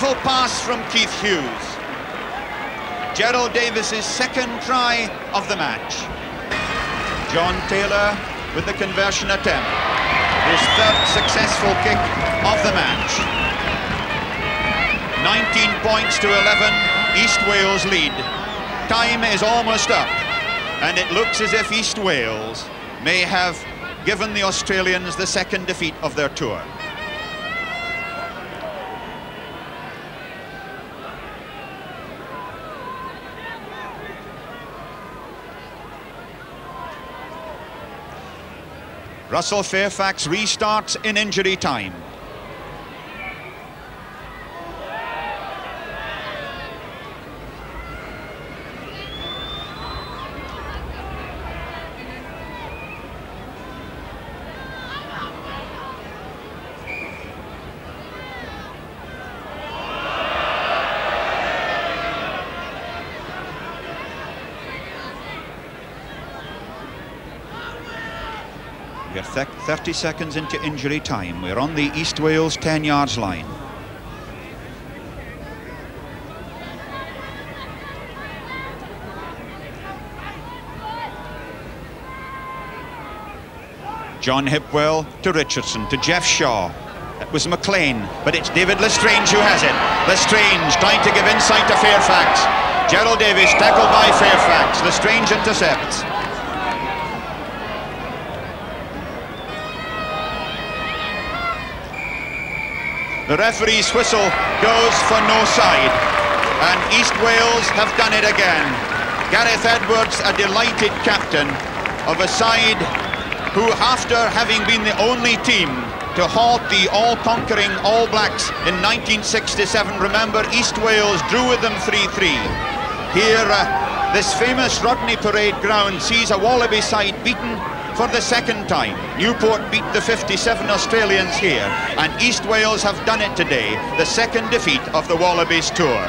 Beautiful pass from Keith Hughes. Gerald Davis's second try of the match. John Taylor with the conversion attempt. His third successful kick of the match. 19 points to 11, East Wales lead. Time is almost up, and it looks as if East Wales may have given the Australians the second defeat of their tour. Russell Fairfax restarts in injury time. We're 30 seconds into injury time. We're on the East Wales 10 yards line. John Hipwell to Richardson, to Jeff Shaw. It was McLean, but it's David Lestrange who has it. Lestrange trying to give insight to Fairfax. Gerald Davis tackled by Fairfax. Lestrange intercepts. The referee's whistle goes for no side, and East Wales have done it again. Gareth Edwards, a delighted captain of a side who, after having been the only team to halt the all-conquering All Blacks in 1967, remember, East Wales drew with them 3-3. Here, this famous Rodney Parade ground sees a Wallaby side beaten for the second time. Newport beat the 57 Australians here, and East Wales have done it today, the second defeat of the Wallabies tour.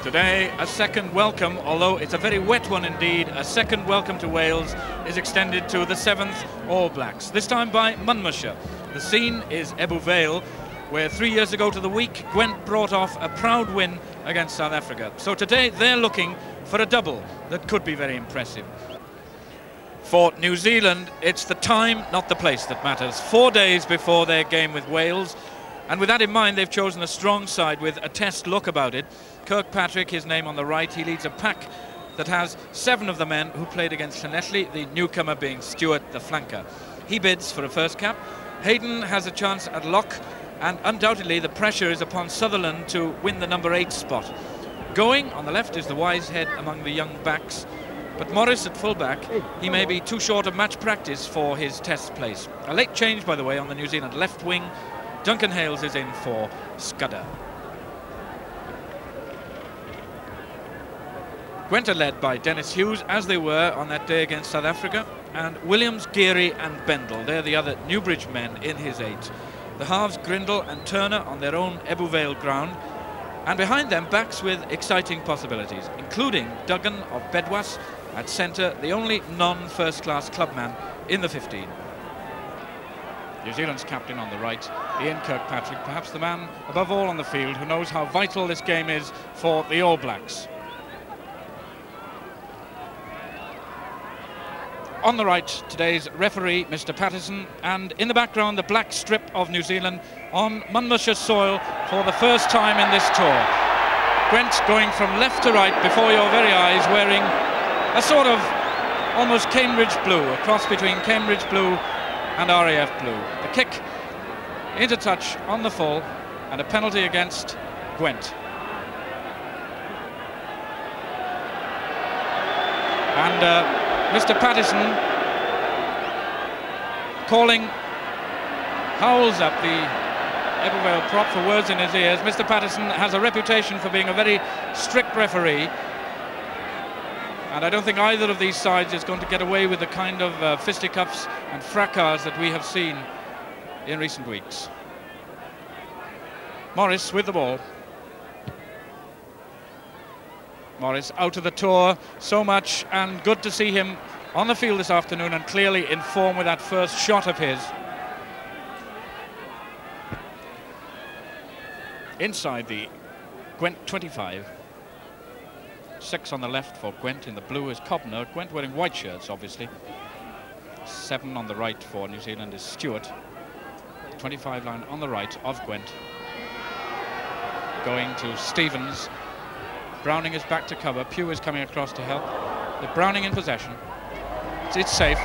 Today, a second welcome, although it's a very wet one indeed, a second welcome to Wales is extended to the 7th All Blacks, this time by Monmouthshire. The scene is Ebbw Vale, where 3 years ago to the week, Gwent brought off a proud win against South Africa. So today, they're looking for a double that could be very impressive. For New Zealand, it's the time, not the place, that matters. 4 days before their game with Wales, and with that in mind, they've chosen a strong side with a test look about it. Kirkpatrick, his name on the right, he leads a pack that has 7 of the men who played against Llanelli, the newcomer being Stewart, the flanker. He bids for a first cap. Hayden has a chance at lock, and undoubtedly the pressure is upon Sutherland to win the number 8 spot. Going on the left is the wise head among the young backs, but Morris at fullback, he may be too short of match practice for his test place. A late change, by the way, on the New Zealand left wing. Duncan Hales is in for Scudder. Gwent are led by Dennis Hughes, as they were on that day against South Africa, and Williams, Geary and Bendel. They're the other Newbridge men in his 8. The halves Grindle and Turner on their own Ebbw Vale ground, and behind them backs with exciting possibilities, including Duggan of Bedwas at centre, the only non-first-class clubman in the 15. New Zealand's captain on the right, Ian Kirkpatrick, perhaps the man above all on the field who knows how vital this game is for the All Blacks. On the right, today's referee, Mr. Patterson, and in the background, the black strip of New Zealand on Monmouthshire soil for the first time in this tour. Gwent going from left to right before your very eyes, wearing a sort of almost Cambridge blue, a cross between Cambridge blue and RAF blue. The kick into touch on the full, and a penalty against Gwent. And Mr. Patterson calling howls up the Ebbw prop for words in his ears. Mr. Patterson has a reputation for being a very strict referee, and I don't think either of these sides is going to get away with the kind of fisticuffs and fracas that we have seen in recent weeks. Morris with the ball. Morris out of the tour so much, and good to see him on the field this afternoon and clearly in form with that first shot of his. Inside the Gwent 25. 6 on the left for Gwent. In the blue is Cobner. Gwent wearing white shirts, obviously. 7 on the right for New Zealand is Stewart. 25 line on the right of Gwent. Going to Stevens. Browning is back to cover. Pugh is coming across to help. The Browning in possession. It's safe.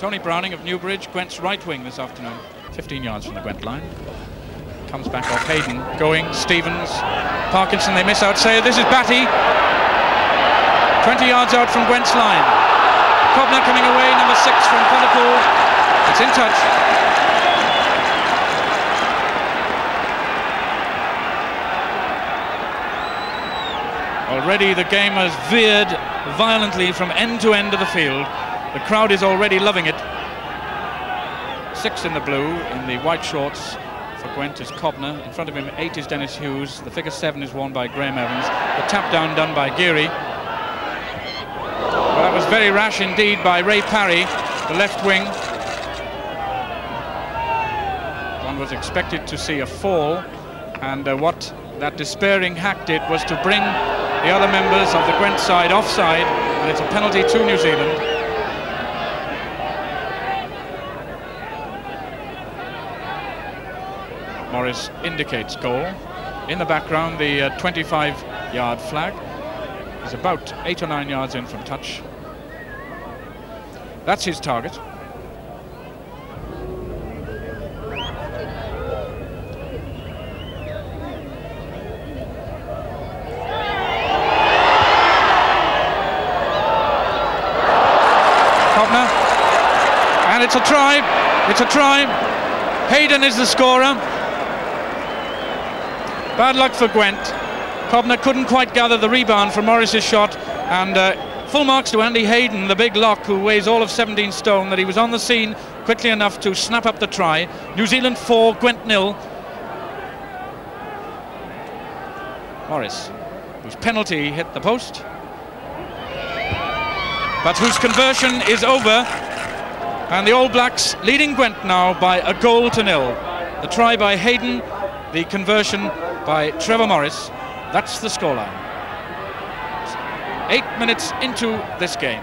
Tony Browning of Newbridge, Gwent's right wing this afternoon. 15 yards from the Gwent line. Comes back off Hayden. Going, Stevens. Parkinson, they miss out. Say, this is Batty. 20 yards out from Gwent's line. Cobner coming away, number 6 from Pontypool. It's in touch. Already the game has veered violently from end to end of the field. The crowd is already loving it. 6 in the blue, in the white shorts for Gwent is Cobner. In front of him 8 is Dennis Hughes. The figure 7 is worn by Graham Evans. The tap down done by Geary. Well, that was very rash indeed by Ray Parry, the left wing. One was expected to see a fall, and what that despairing hack did was to bring the other members of the Gwent side offside, and it's a penalty to New Zealand. Morris indicates goal. In the background, the 25-yard flag is about 8 or 9 yards in from touch. That's his target. And it's a try. It's a try. Hayden is the scorer. Bad luck for Gwent. Cobner couldn't quite gather the rebound from Morris's shot, and full marks to Andy Hayden, the big lock who weighs all of 17 stone, that he was on the scene quickly enough to snap up the try. New Zealand 4, Gwent 0. Morris, whose penalty hit the post, but whose conversion is over. And the All Blacks leading Gwent now by a goal to 0. The try by Hayden, the conversion by Trevor Morris. That's the scoreline. 8 minutes into this game.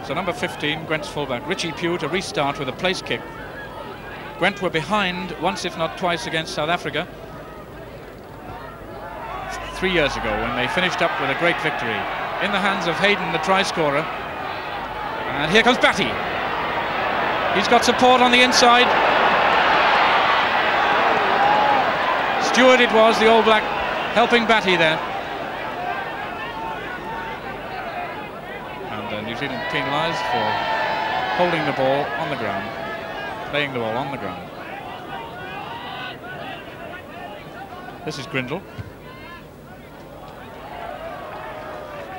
So number 15, Gwent's fullback, Richie Pugh, to restart with a place kick. Gwent were behind once, if not twice, against South Africa 3 years ago, when they finished up with a great victory. In the hands of Hayden, the try scorer. And here comes Batty. He's got support on the inside. Stewart it was, the All Black, helping Batty there. And New Zealand penalised for holding the ball on the ground, playing the ball on the ground. This is Grindle.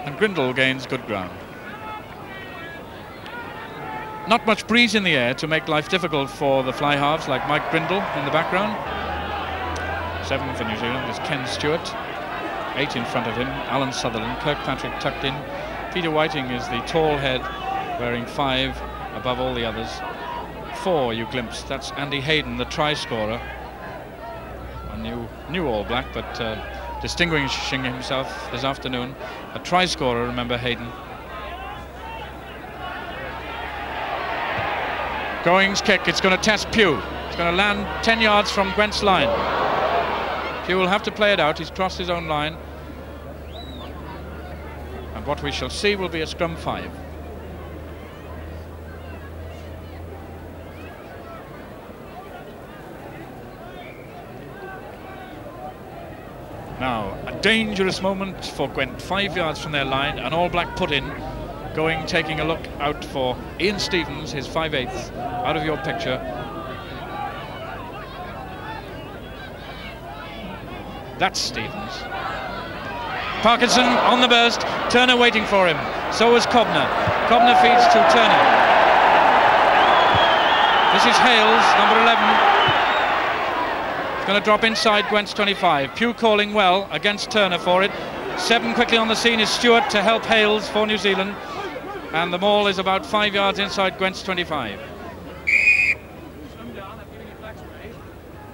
And Grindle gains good ground. Not much breeze in the air to make life difficult for the fly halves like Mike Grindle in the background. 7 for New Zealand is Ken Stewart. 8 in front of him, Alan Sutherland, Kirkpatrick tucked in. Peter Whiting is the tall head, wearing 5 above all the others. 4 you glimpse, that's Andy Hayden, the try scorer. A new All Black, but distinguishing himself this afternoon. A try scorer, remember, Hayden. Going's kick, it's going to test Pugh. It's going to land 10 yards from Gwent's line. Pugh will have to play it out, he's crossed his own line. And what we shall see will be a scrum 5. Now, a dangerous moment for Gwent, 5 yards from their line, an All Black put in. Going, taking a look out for Ian Stevens, his 5/8, out of your picture. That's Stevens. Parkinson on the burst, Turner waiting for him. So was Cobner. Cobner feeds to Turner. This is Hales, number 11. Going to drop inside Gwent's 25. Pugh calling well against Turner for it. 7 quickly on the scene is Stewart to help Hales for New Zealand. And the ball is about 5 yards inside Gwent's 25.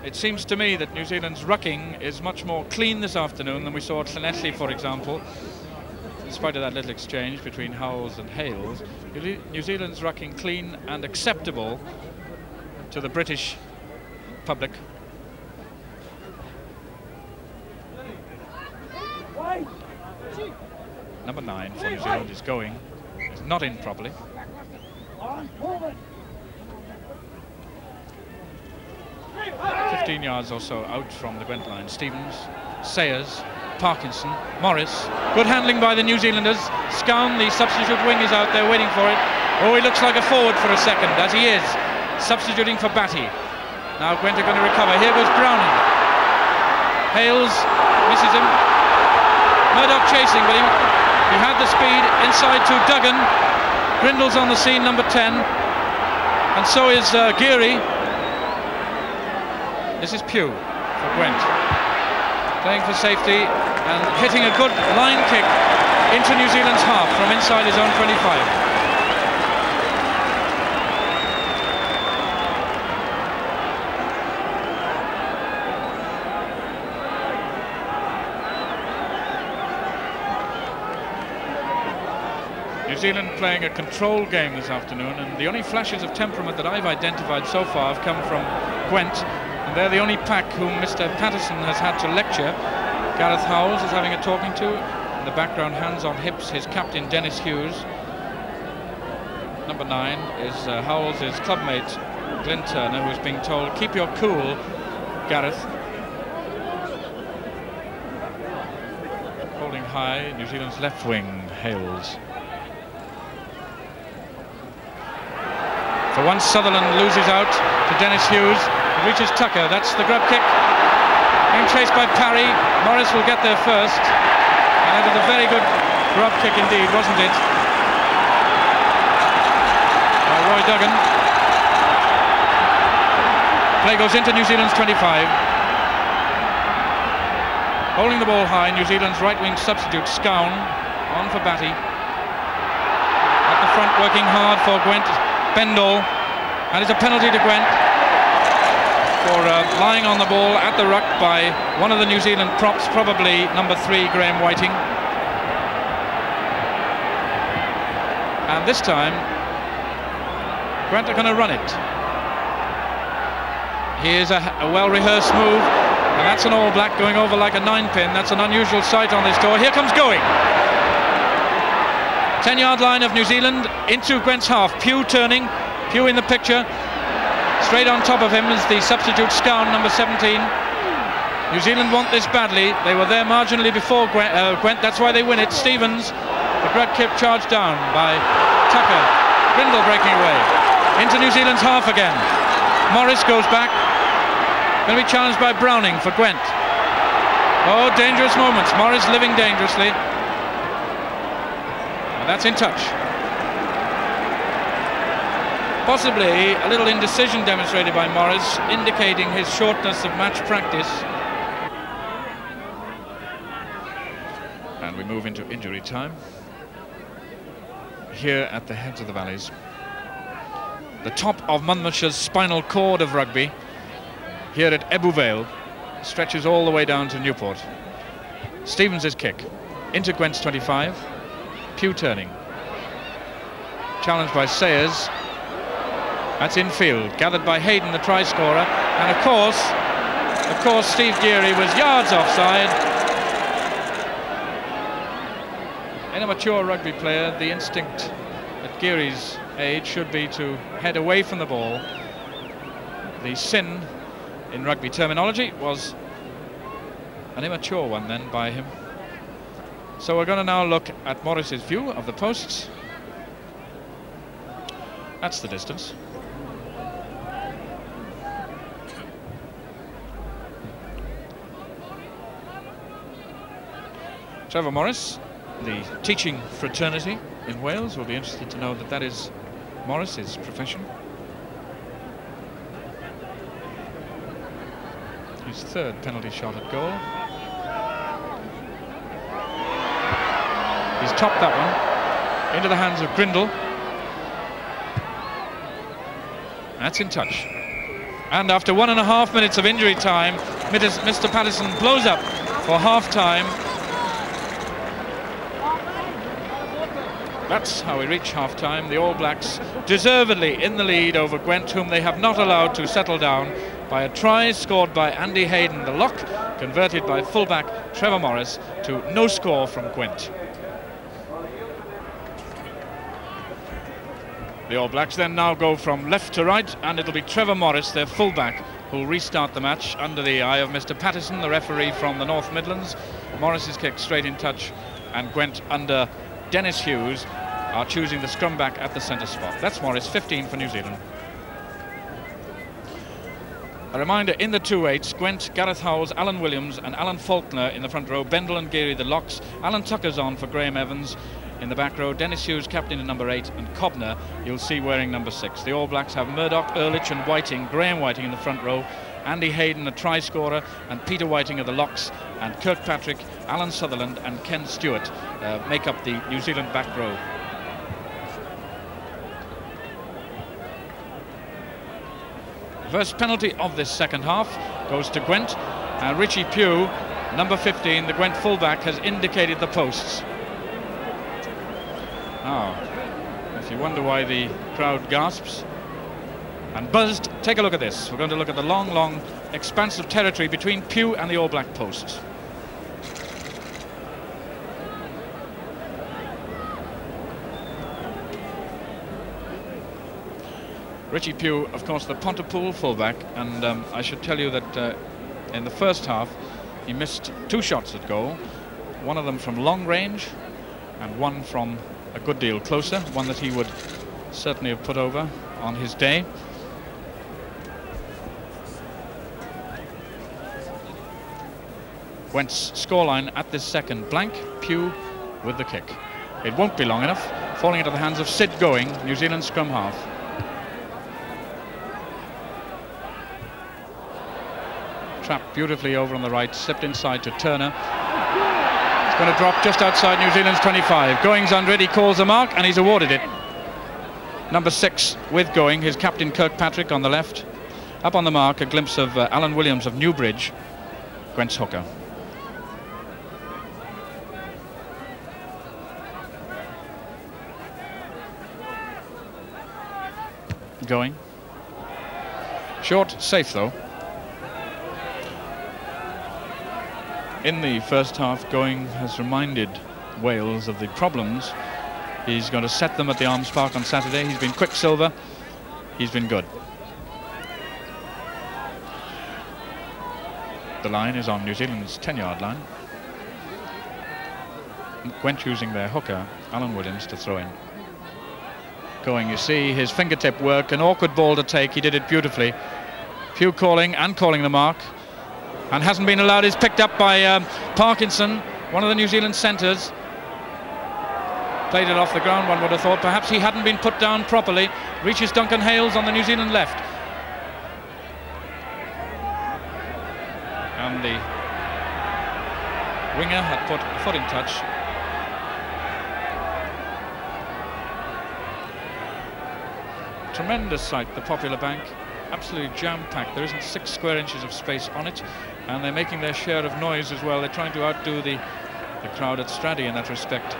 It seems to me that New Zealand's rucking is much more clean this afternoon than we saw at Llanelli, for example. In spite of that little exchange between Howells and Hales, New Zealand's rucking clean and acceptable to the British public. Number 9 for New Zealand is going. It's not in properly. "15 yards or so out from the Gwent line. Stevens, Sayers, Parkinson, Morris. Good handling by the New Zealanders. Scown, the substitute wing, is out there waiting for it. Oh, he looks like a forward for a second, as he is. Substituting for Batty. Now Gwent are going to recover. Here goes Browning. Hales misses him. Murdoch chasing, but he had the speed inside to Duggan. Grindle's on the scene, number 10. And so is Geary. This is Pugh for Gwent. Playing for safety and hitting a good line kick into New Zealand's half from inside his own 25. New Zealand playing a control game this afternoon, and the only flashes of temperament that I've identified so far have come from Gwent, and they're the only pack whom Mr. Patterson has had to lecture. Gareth Howells is having a talking to. In the background, hands on hips, his captain Dennis Hughes. Number 9 is Howells' clubmate Glenn Turner, who's being told, "Keep your cool, Gareth." Holding high, New Zealand's left wing, Hales. For once, Sutherland loses out to Dennis Hughes. It reaches Tucker. That's the grub kick. Being chased by Parry. Morris will get there first. And it was a very good grub kick indeed, wasn't it? By Roy Duggan. Play goes into New Zealand's 25. Holding the ball high, New Zealand's right wing substitute, Scown, on for Batty. At the front, working hard for Gwent. Bendall, and it's a penalty to Gwent for lying on the ball at the ruck by one of the New Zealand props, probably number 3, Graham Whiting. And this time, Gwent are going to run it. Here's a well-rehearsed move, and that's an All Black going over like a 9-pin. That's an unusual sight on this tour. Here comes Going. 10-yard line of New Zealand into Gwent's half. Pugh turning, Pugh in the picture. Straight on top of him is the substitute Scown, number 17. New Zealand want this badly. They were there marginally before Gwent, that's why they win it. Stevens, the grub kick charged down by Tucker. Grindle breaking away. Into New Zealand's half again. Morris goes back. Going to be challenged by Browning for Gwent. Oh, dangerous moments. Morris living dangerously. That's in touch. Possibly a little indecision demonstrated by Morris, indicating his shortness of match practice. we move into injury time here at the heads of the valleys. The top of Monmouthshire's spinal cord of rugby here at Ebbw Vale stretches all the way down to Newport. Stevens' kick into Gwent's 25. Pugh turning. Challenged by Sayers. That's infield. Gathered by Hayden, the try scorer. And of course, Steve Geary was yards offside. In a mature rugby player, the instinct at Geary's age should be to head away from the ball. The sin, in rugby terminology, was an immature one then by him. So we're going to now look at Morris's view of the posts. That's the distance. Trevor Morris, the teaching fraternity in Wales, will be interested to know that that is Morris's profession. His third penalty shot at goal. He's topped that one into the hands of Grindle. That's in touch. And after 1.5 minutes of injury time, Mr. Patterson blows up for half-time. That's how we reach half-time. The All Blacks deservedly in the lead over Gwent, whom they have not allowed to settle down, by a try scored by Andy Hayden, the lock, converted by fullback Trevor Morris to no score from Gwent. The All Blacks then now go from left to right, and it'll be Trevor Morris, their fullback, who'll restart the match under the eye of Mr. Patterson, the referee from the North Midlands. Morris's kick straight in touch, and Gwent under Dennis Hughes are choosing the scrum back at the centre spot. That's Morris, 15 for New Zealand. A reminder, in the 2-8s, Gwent, Gareth Howells, Alan Williams and Alan Faulkner in the front row, Bendel and Geary the locks, Alan Tucker's on for Graham Evans in the back row, Dennis Hughes captain in number 8, and Cobner you'll see wearing number 6. The All Blacks have Murdoch, Ehrlich and Whiting, Graham Whiting in the front row, Andy Hayden, a try scorer, and Peter Whiting are the locks, and Kirkpatrick, Alan Sutherland and Ken Stewart make up the New Zealand back row. First penalty of this second half goes to Gwent, and Richie Pugh, number 15, the Gwent fullback, has indicated the posts. Now, if you wonder why the crowd gasps and buzzed, take a look at this. We're going to look at the long expanse of territory between Pugh and the All Black posts. Richie Pugh, of course, the Pontypool fullback, and I should tell you that in the first half he missed 2 shots at goal, one of them from long range and one from a good deal closer, one that he would certainly have put over on his day. Gwent's scoreline at this second, blank. Pugh with the kick. It won't be long enough, falling into the hands of Sid Going, New Zealand scrum half. Trapped beautifully over on the right, slipped inside to Turner. It's going to drop just outside New Zealand's 25. Going's under it, he calls the mark and he's awarded it. Number 6 with Going, his captain Kirkpatrick on the left. Up on the mark, a glimpse of Alan Williams of Newbridge, Gwent's hooker. Going. Short, safe though. In the first half, Going has reminded Wales of the problems. He's going to set them at the Arms Park on Saturday. He's been quicksilver. He's been good. The line is on New Zealand's 10-yard line. Gwent using their hooker, Alan Williams, to throw in. Going, you see his fingertip work, an awkward ball to take. He did it beautifully. Pugh calling the mark. And hasn't been allowed. Is picked up by Parkinson, one of the New Zealand centres. Played it off the ground, one would have thought. Perhaps he hadn't been put down properly. Reaches Duncan Hales on the New Zealand left. And the winger had put a foot in touch tremendous sight, the Popular Bank, absolutely jam-packed. There isn't 6 square inches of space on it, and they're making their share of noise as well. They're trying to outdo the crowd at Stradey in that respect.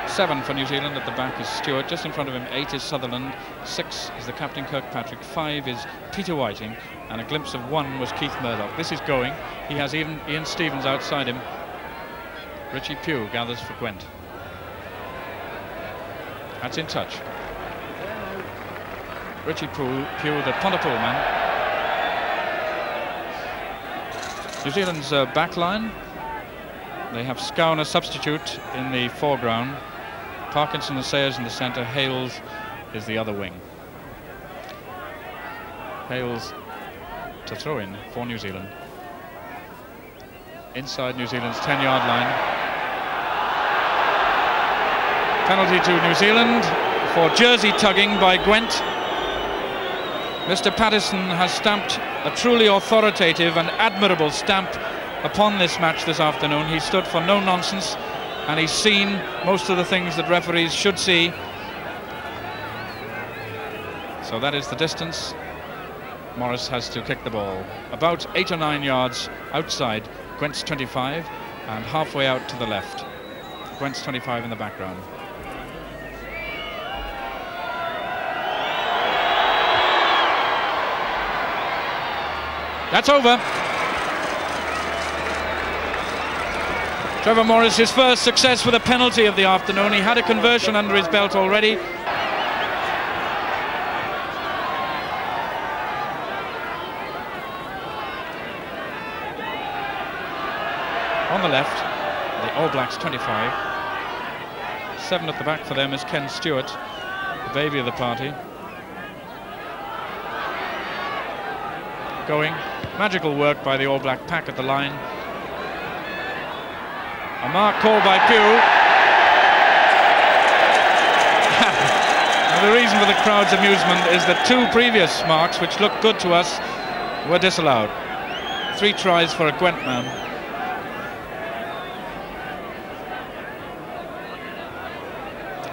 7 for New Zealand. At the back is Stewart. Just in front of him, 8 is Sutherland. 6 is the captain Kirkpatrick. 5 is Peter Whiting, and a glimpse of 1 was Keith Murdoch. This is going. He has Ian Stevens outside him. Richie Pugh gathers for Gwent. That's in touch. Richie Pugh, the Pontypool man. New Zealand's back line. They have Scown a substitute in the foreground. Parkinson and Sayers in the centre. Hales is the other wing. Hales to throw in for New Zealand. Inside New Zealand's 10-yard line. Penalty to New Zealand for jersey tugging by Gwent. Mr. Patterson has stamped a truly authoritative and admirable stamp upon this match this afternoon. He stood for no nonsense, and he's seen most of the things that referees should see. So that is the distance. Morris has to kick the ball about 8 or 9 yards outside Gwent's 25 and halfway out to the left. Gwent's 25 in the background. That's over. Trevor Morris, his first success with a penalty of the afternoon. He had a conversion under his belt already. On the left, the All Blacks 25. 7 at the back for them is Ken Stewart, the baby of the party. Going. Magical work by the All Black pack at the line. A mark called by Pugh. Now, the reason for the crowd's amusement is that 2 previous marks, which looked good to us, were disallowed. 3 tries for a Gwent man.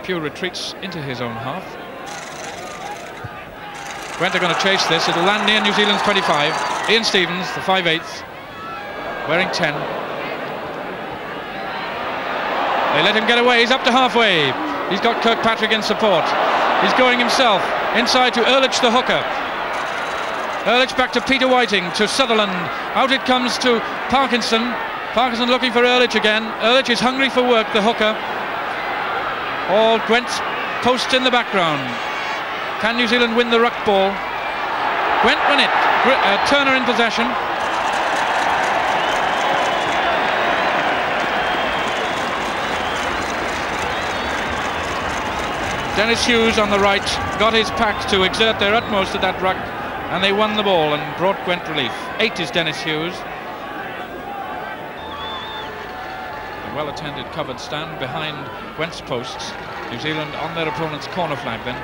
Pugh retreats into his own half. Gwent are going to chase this. It'll land near New Zealand's 25. Ian Stevens, the 5/8, wearing 10. They let him get away. He's up to halfway. He's got Kirkpatrick in support. He's going himself inside to Ehrlich, the hooker. Ehrlich back to Peter Whiting, to Sutherland. Out it comes to Parkinson. Parkinson looking for Ehrlich again. Ehrlich is hungry for work, the hooker. All Gwent's posts in the background. Can New Zealand win the ruck ball? Gwent win it. Turner in possession. Dennis Hughes on the right got his pack to exert their utmost at that ruck, and they won the ball and brought Gwent relief. 8 is Dennis Hughes. A well-attended covered stand behind Gwent's posts. New Zealand on their opponent's corner flag then.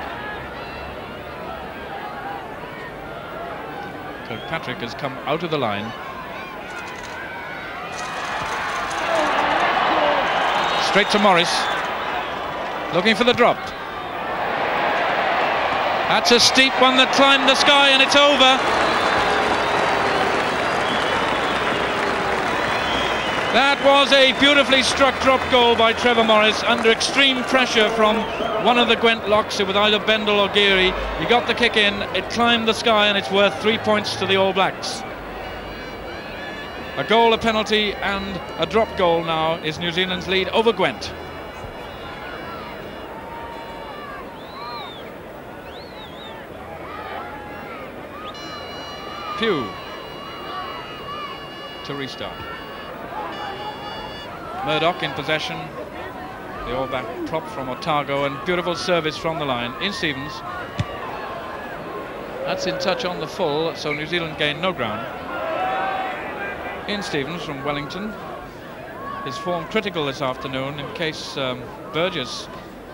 Kirkpatrick has come out of the line. Straight to Morris. Looking for the drop. That's a steep one that climbed the sky, and it's over. That was a beautifully struck drop goal by Trevor Morris under extreme pressure from one of the Gwent locks with either Bendel or Geary. He got the kick in, it climbed the sky, and it's worth 3 points to the All Blacks. A goal, a penalty and a drop goal now is New Zealand's lead over Gwent. Pugh to restart. Murdoch in possession. The All Black prop from Otago, and beautiful service from the line. In Stevens. That's in touch on the full, so New Zealand gain no ground. In Stevens from Wellington. His form critical this afternoon in case Burgess,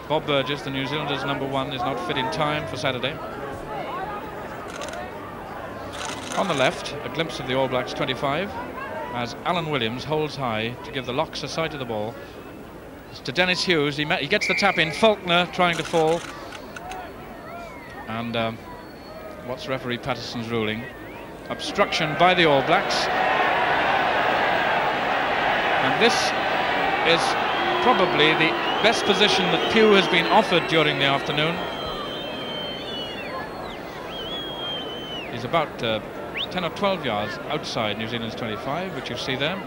Bob Burgess, the New Zealanders' #1, is not fit in time for Saturday. On the left, a glimpse of the All Blacks 25 as Alan Williams holds high to give the locks a sight of the ball. It's to Dennis Hughes. He gets the tap in. Faulkner trying to fall. And what's referee Patterson's ruling? Obstruction by the All Blacks. And this is probably the best position that Pew has been offered during the afternoon. He's about 10 or 12 yards outside New Zealand's 25, which you see there.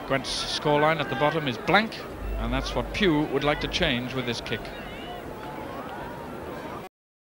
Gwent's scoreline at the bottom is blank, and that's what Pew would like to change with this kick.